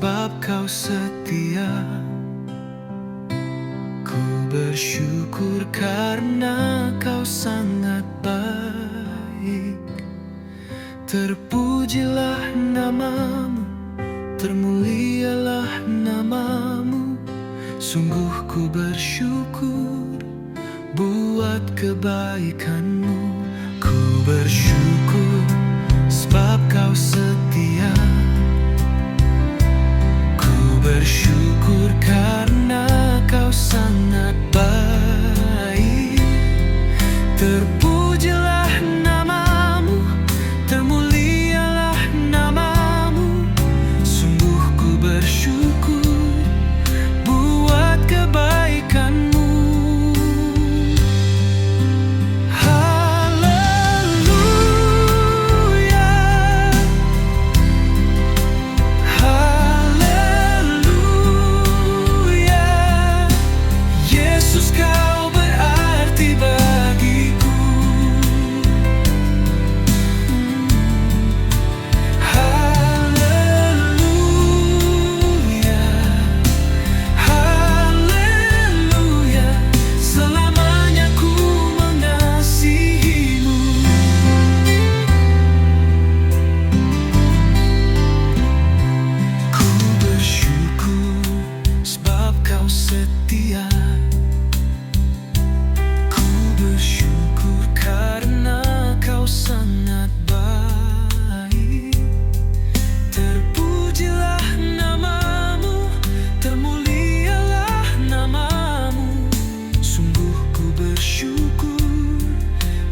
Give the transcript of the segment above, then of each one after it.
sebab kau setia. Ku bersyukur karena kau sangat baik. Terpujilah namamu, termulialah namamu. Sungguh ku bersyukur buat kebaikanmu. Ku bersyukur sebab kau setia. Ku bersyukur karena kau sangat baik. Terpujilah namamu, termulialah namamu. Sungguh ku bersyukur buat kebaikanmu. Setia. Ku bersyukur karena kau sangat baik. Terpujilah namamu, termulialah namamu. Sungguh ku bersyukur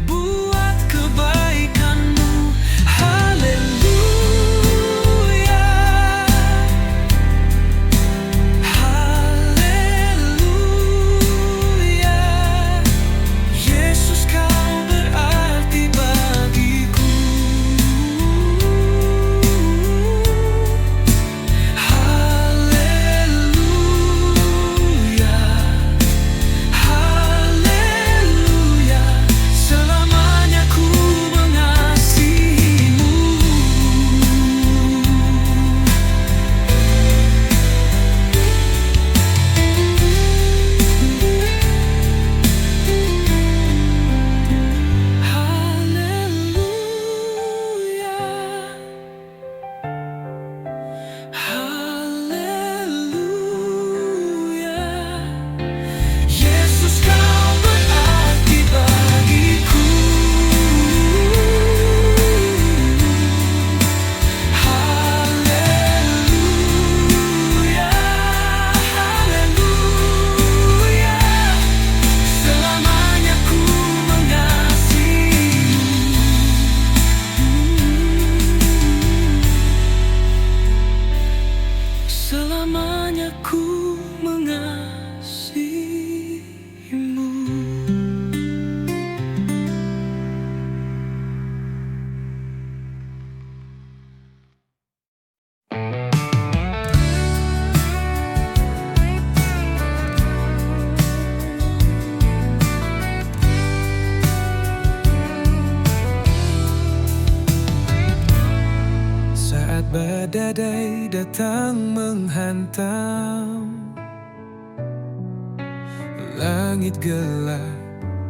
buat kebaikanmu. Haleluya, selamanya ku mengasihimu. Saat badai datang menghantam, langit gelap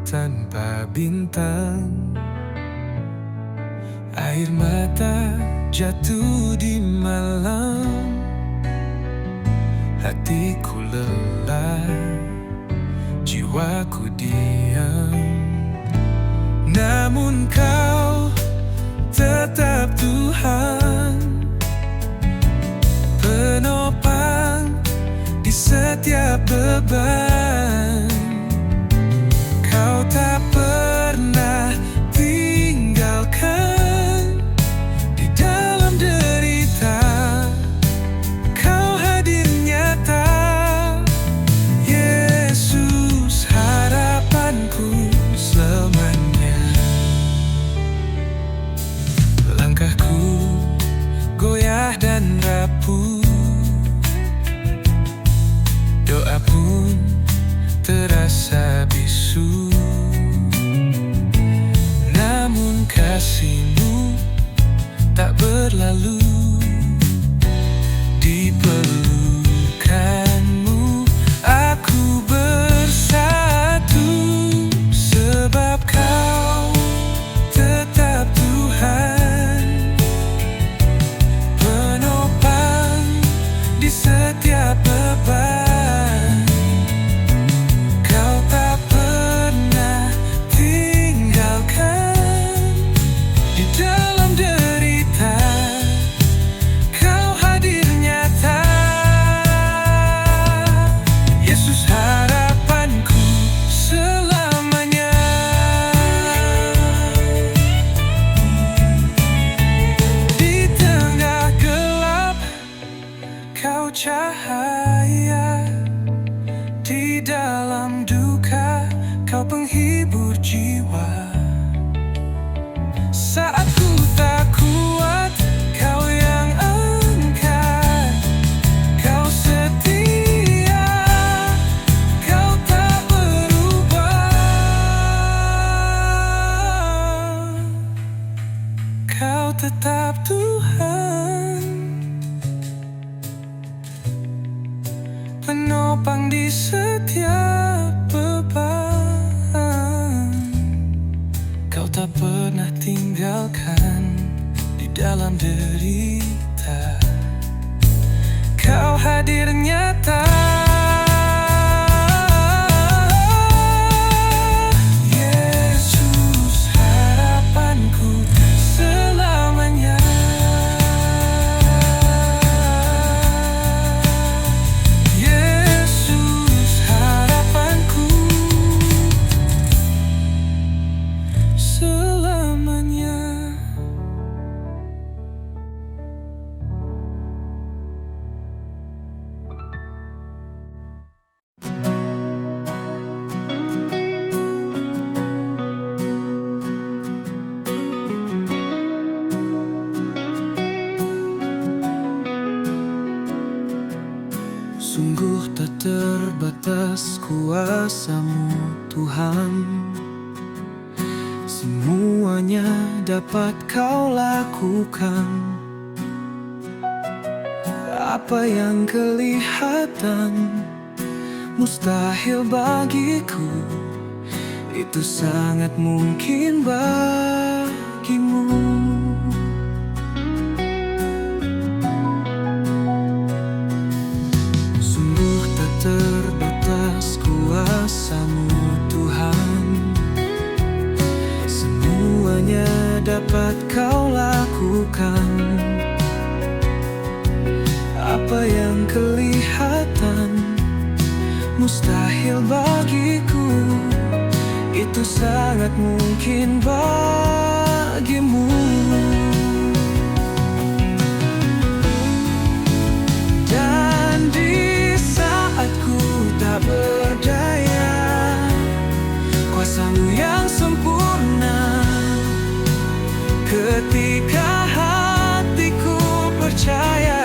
tanpa bintang, air mata jatuh di malam, hatiku lelah, jiwaku diam. Namun kau tetap Tuhan, penopang di setiap beban. Kau tak pernah tinggalkan di dalam derita. Kau hadir nyata, Yesus harapanku selamanya. Langkahku goyah dan rapuh, doa pun terasa bisu. Namun kasih-Mu tak berlalu di Kau cahaya di dalam duka, kau penghibur jiwa. Saat ku tak kuat, kau yang angkat. Kau setia, kau tak berubah. Kau tetap Tuhan, penopang di setiap beban. Kau tak pernah tinggalkan di dalam derita. Kau hadir nyata. Yesus, harapanku selamanya. Yesus, harapanku selamanya. Sungguh tak terbatas kuasa-Mu Tuhan. Semuanya dapat Kau lakukan. Apa yang kelihatan mustahil bagiku, itu sangat mungkin bagimu. Sungguh tak terbatas kuasa-Mu Tuhan. Semuanya dapat Kau lakukan. Apa yang kelihatan mustahil bagiku, itu sangat mungkin bagimu. Dan di saat ku tak berdaya, kuasa-Mu yang sempurna. Ketika hatiku percaya,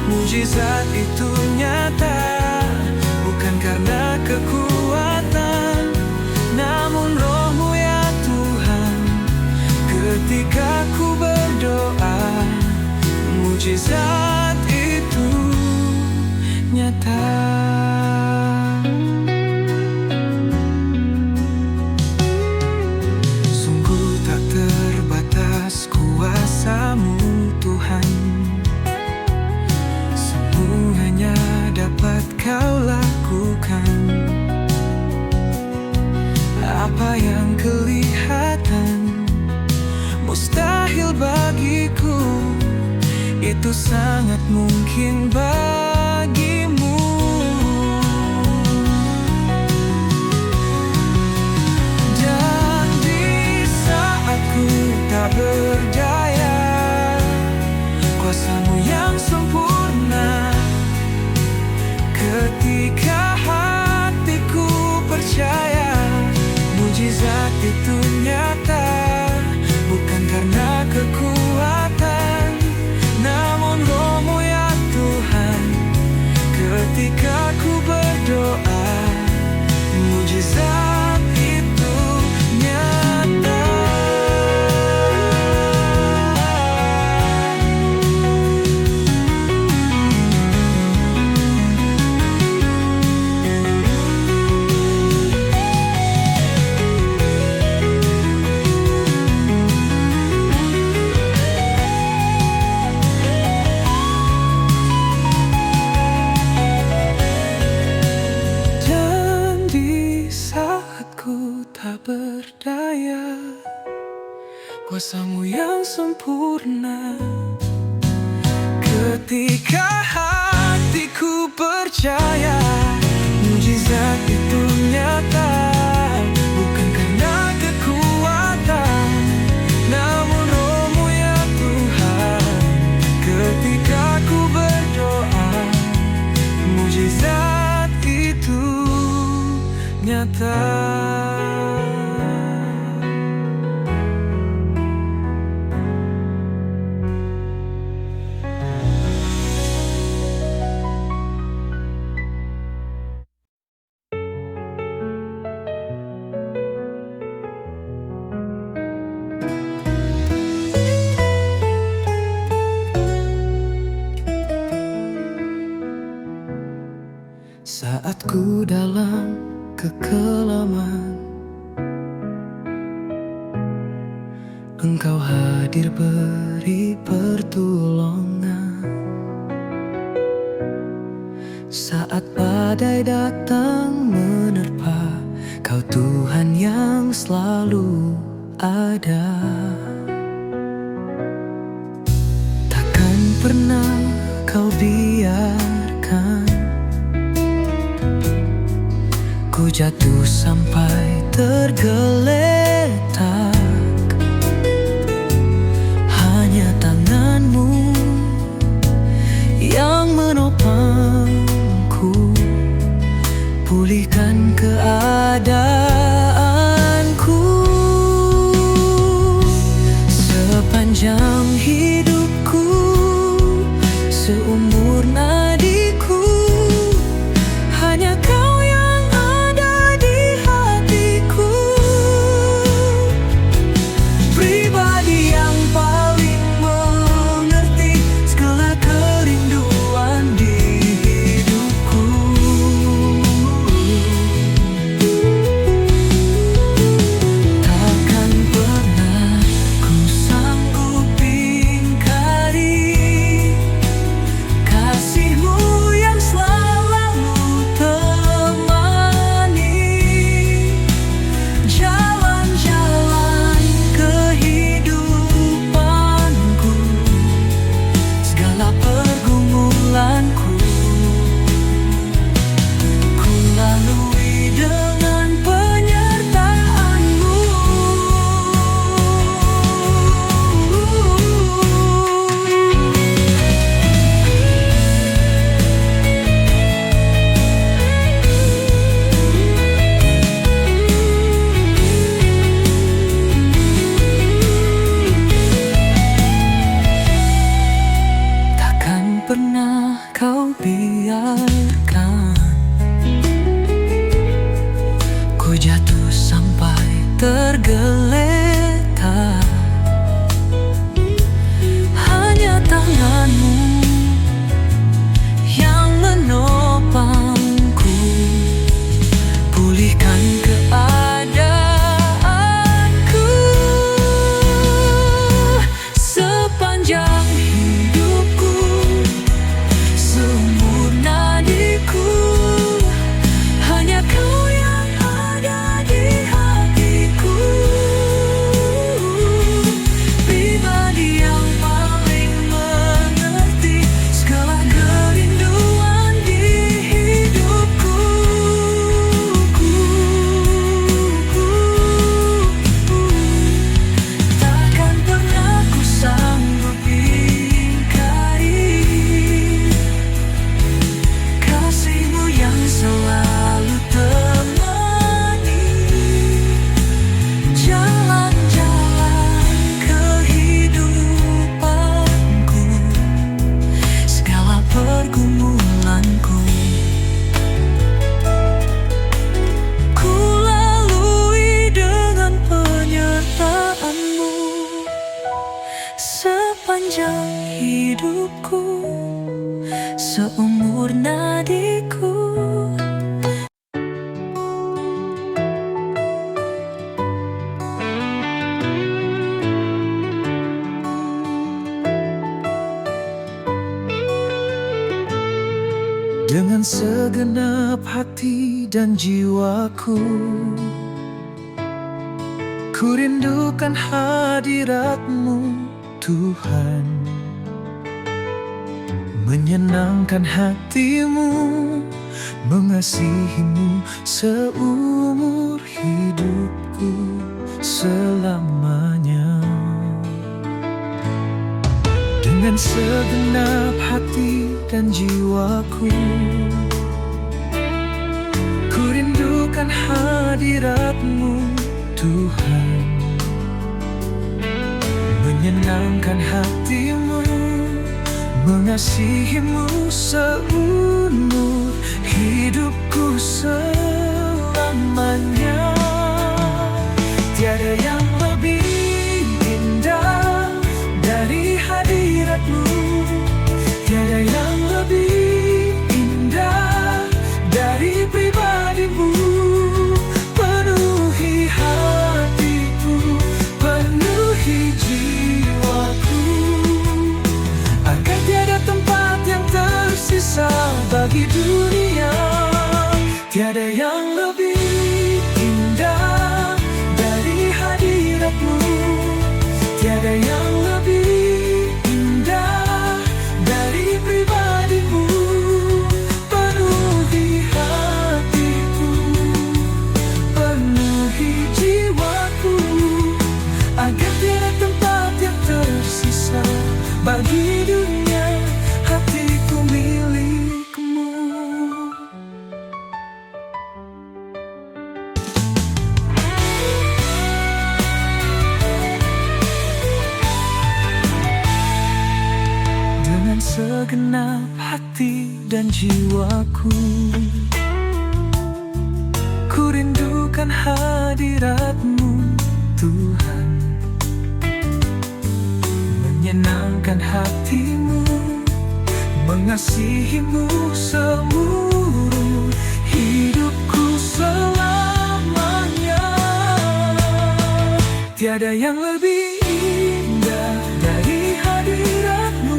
mujizat itu nyata. Bukan karena kekuatan, namun Roh-Mu ya Tuhan. Ketika ku berdoa, mujizat itu nyata. Sungguh tak terbatas kuasa-Mu Tuhan. Semuanya dapat Kau lakukan. Apa yang kelihatan mustahil bagiku, itu sangat mungkin bagimu. Dan di saat ku tak berdaya, kuasa-Mu yang sempurna. Ketika hatiku percaya, mujizat itu nyata. Bukan karena kekuatan, namun Roh-Mu ya Tuhan. Ketika ku berdoa, mujizat itu nyata. Tak berdaya, kuasa-Mu yang sempurna. Ketika hatiku percaya, mujizat itu nyata. Bukan karena kekuatan, namun Roh-Mu ya Tuhan. Ketika ku berdoa, Saat ku dalam kekelaman, Engkau hadir beri pertolongan. Saat badai datang menerpa, Kau Tuhan yang selalu ada. Takkan pernah Kau biarkan ku jatuh sampai tergeletak. Hanya tangan-Mu yang menopangku, pulihkan keadaanku. Sepanjang hidupku, seumur nadiku, hanya Kau yang ada di hatiku. Pribadi yang paling mengerti segala kerinduan di hidupku. Takkan pernah ku sanggup ingkari kasih-Mu yang selalu temani jalan-jalan kehidupanku, segala pergumulanku ku lalui dengan penyertaan-Mu. Takkan pernah Kau biarkan ku jatuh sampai tergeletak. Hanya tangan-Mu yang menopangku, pulihkan keadaanku. Sepanjang hidupku, seumur nadiku, hanya Kau yang ada di hatiku. Pribadi yang paling mengerti segala kerinduan di hidupku. Takkan pernah ku sanggup ingkari kasih-Mu yang selalu temani jalan-jalan kehidupanku, segala pergumulanku ku lalui dengan penyertaan-Mu. Sepanjang hidupku, seumur nadiku. Dengan segenap hati dan jiwaku, ku rindukan hadirat-Mu Tuhan. Menyenangkan hati-Mu, mengasihi-Mu seumur hidupku selamanya. Dengan segenap hati dan jiwaku, ku rindukan hadirat-Mu Tuhan. Menyenangkan hati-Mu, mengasihi-Mu seumur hidupku selamanya. Tiada yang lebih indah dari hadirat-Mu, tiada yang lebih indah bagi dunia. Tiada yang lebih indah dari hadirat-Mu. Tiada yang lebih indah dari pribadi-Mu. Penuhi hatiku, penuhi jiwaku, agar tiada tempat yang tersisa bagi dunia. Hatiku milik-Mu. Dengan segenap hati dan jiwaku, ku rindukan hadirat-Mu, Tuhan. Menyenangkan hati-Mu, mengasihi-Mu seluruh hidupku selamanya. Tiada yang lebih indah dari hadirat-Mu.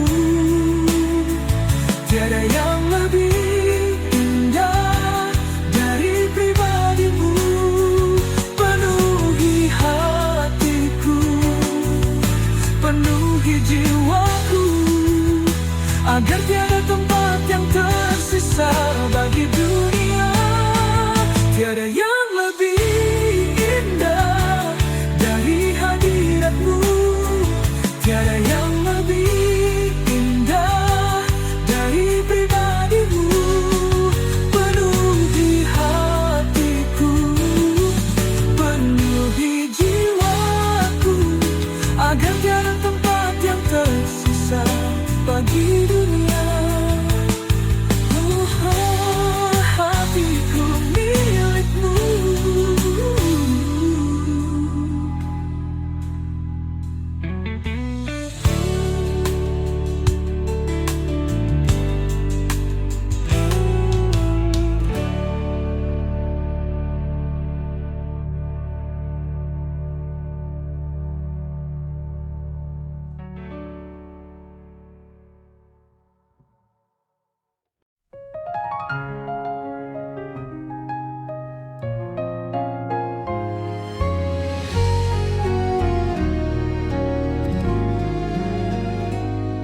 Tiada yang lebih indah dari pribadi-Mu. Penuhi hatiku, penuhi jiwaku, agar tiada tempat yang tersisa bagi dunia. Tiada yang lebih indah dari hadirat-Mu. Tiada yang lebih indah dari pribadi-Mu. Penuhi hatiku, penuhi jiwaku, agar tiada tempat yang tersisa bagi dunia. Oh, hatiku milik-Mu.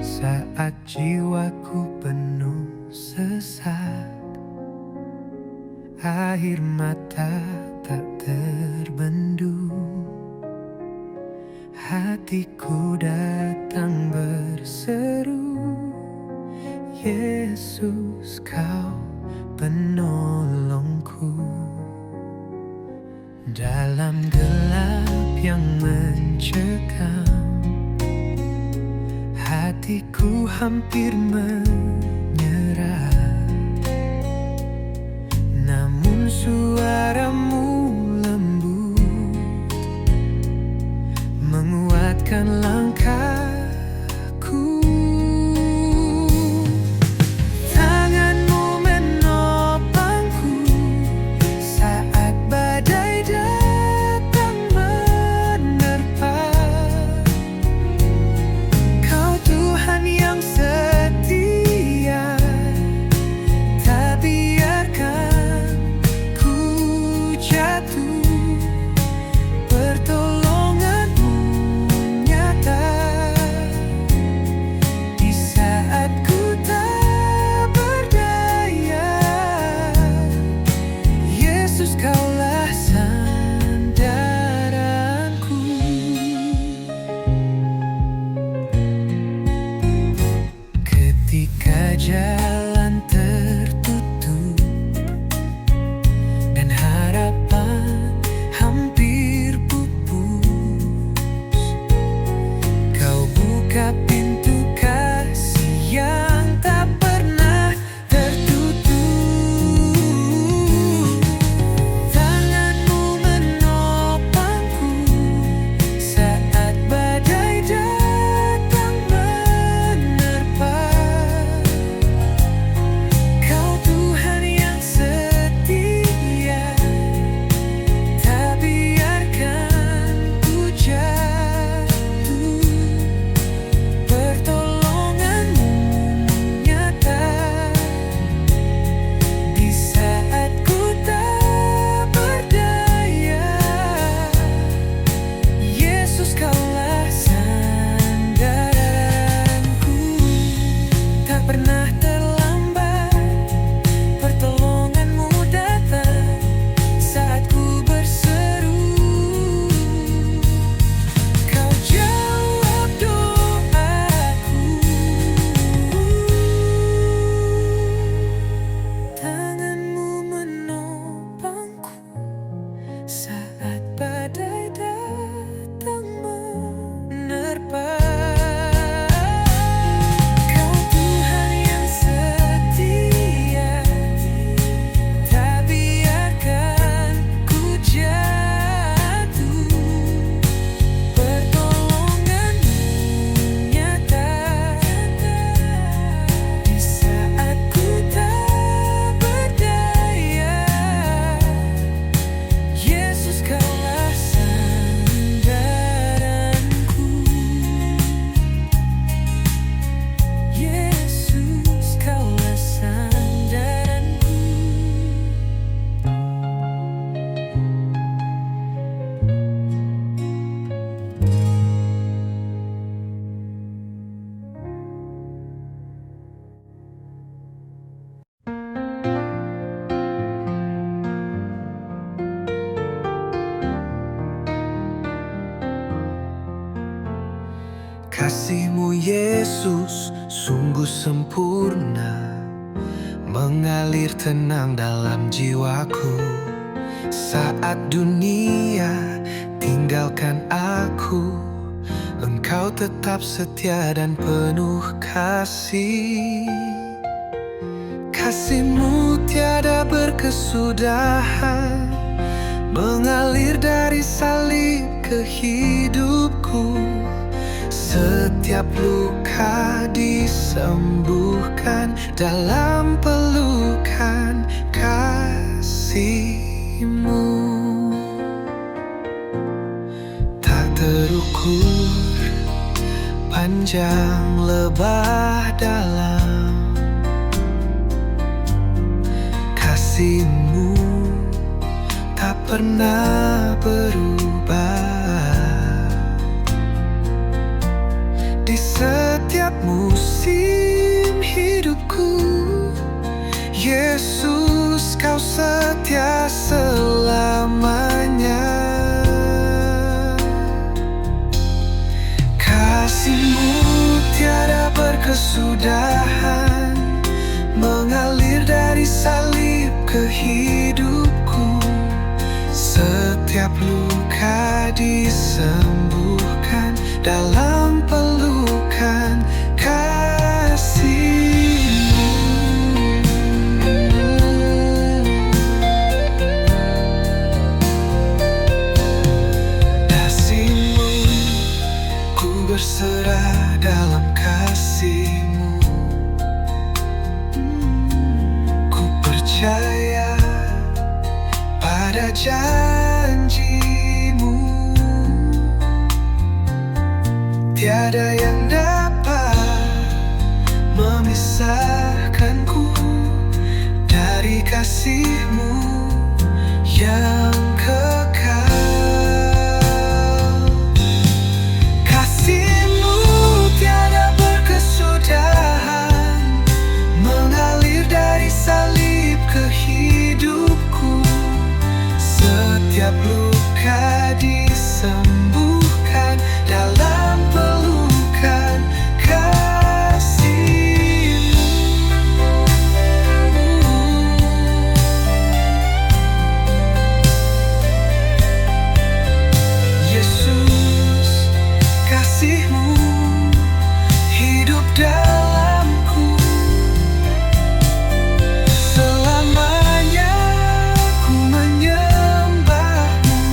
Saat jiwaku penuh sesak, air mata tak terbendung, hatiku datang berseru, Yesus Kau penolongku. Dalam gelap yang mencekam, hatiku hampir menyerah. Namun suara-Mu lembut menguatkan langkahku. Tangan-Mu menopangku saat badai datang menerpa. Kau Tuhan yang setia, Kasih-Mu Yesus sungguh sempurna, mengalir tenang dalam jiwaku. Saat dunia tinggalkan aku, Engkau tetap setia dan penuh kasih. Kasih-Mu tiada berkesudahan, mengalir dari salib ke hidupku. Setiap luka disembuhkan dalam pelukan kasih-Mu. Tak terukur, panjang, lebar, dalam. Kasih-Mu tak pernah berubah. Di setiap musim hidupku, Yesus, Kau setia selamanya. Kasih-Mu tiada berkesudahan, mengalir dari salib ke hidupku. Setiap luka disembuhkan dalam pelukan kasih-Mu. Kasih-Mu, ku berserah dalam kasih-Mu. Ku percaya pada janji-Mu. Tiada yang dapat memisahkanku dari kasih-Mu yang kekal. Kasih-Mu tiada berkesudahan, mengalir dari salib ke hidupku. Setiap luka disembuhkan dalam pelukan kasih-Mu. Yesus, kasih-Mu hidup dalamku. Selamanya ku menyembah-Mu.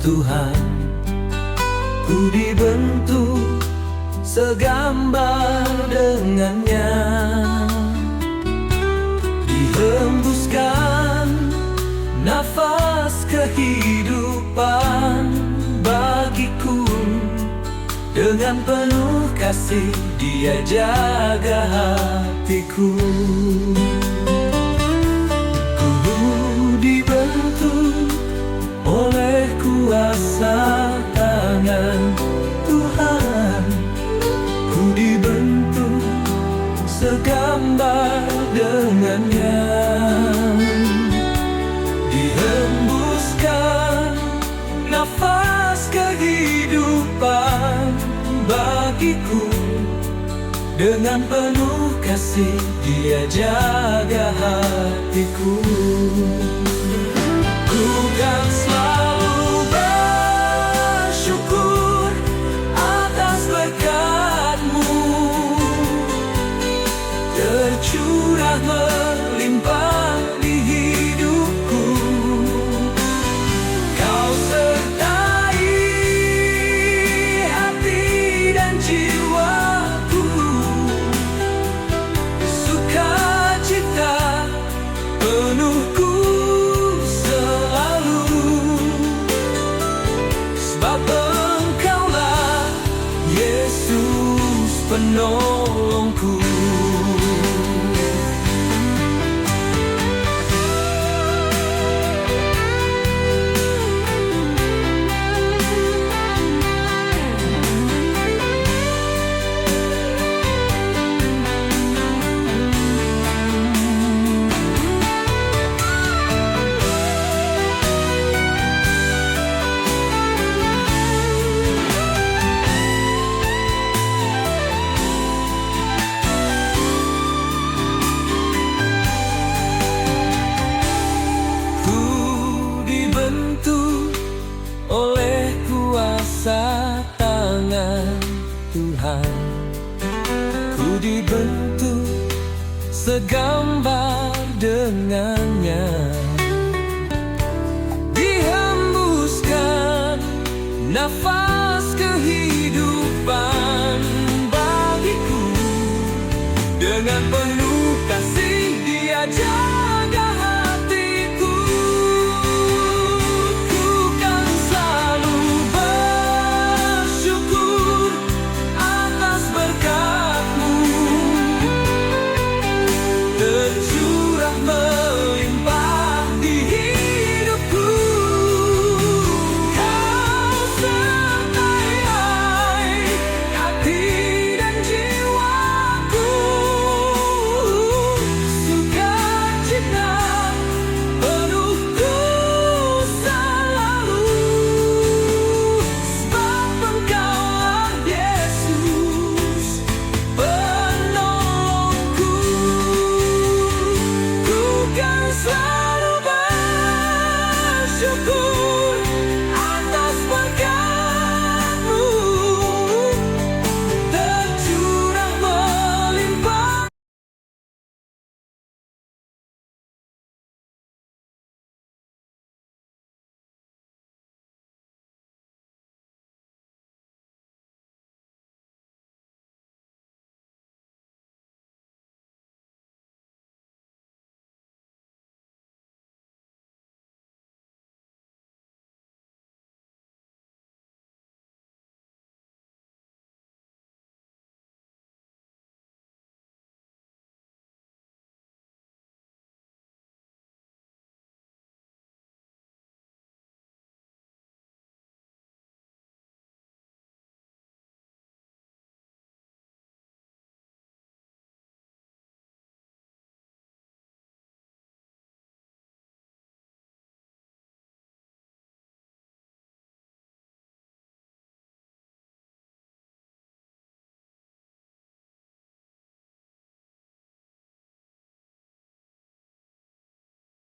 Tuhan, ku dibentuk segambar dengannya. Dihembuskan nafas kehidupan bagiku. Dengan penuh kasih Dia jaga hatiku. Ku dibentuk oleh kuasa tangan Tuhan. Ku dibentuk segambar dengannya. Dihembuskan nafas kehidupan bagiku. Dengan penuh kasih Dia jaga hatiku. Ku kan selalu bersyukur tercurah melimpah di hidupku. Kau sertai hati dan jiwaku, sukacita penuhku selalu, sebab Engkaulah Yesus penolongku. Oleh kuasa tangan Tuhan, ku dibentuk segambar dengannya. Dihembuskan nafas kehidupan bagiku, dengan penuh kasih diajar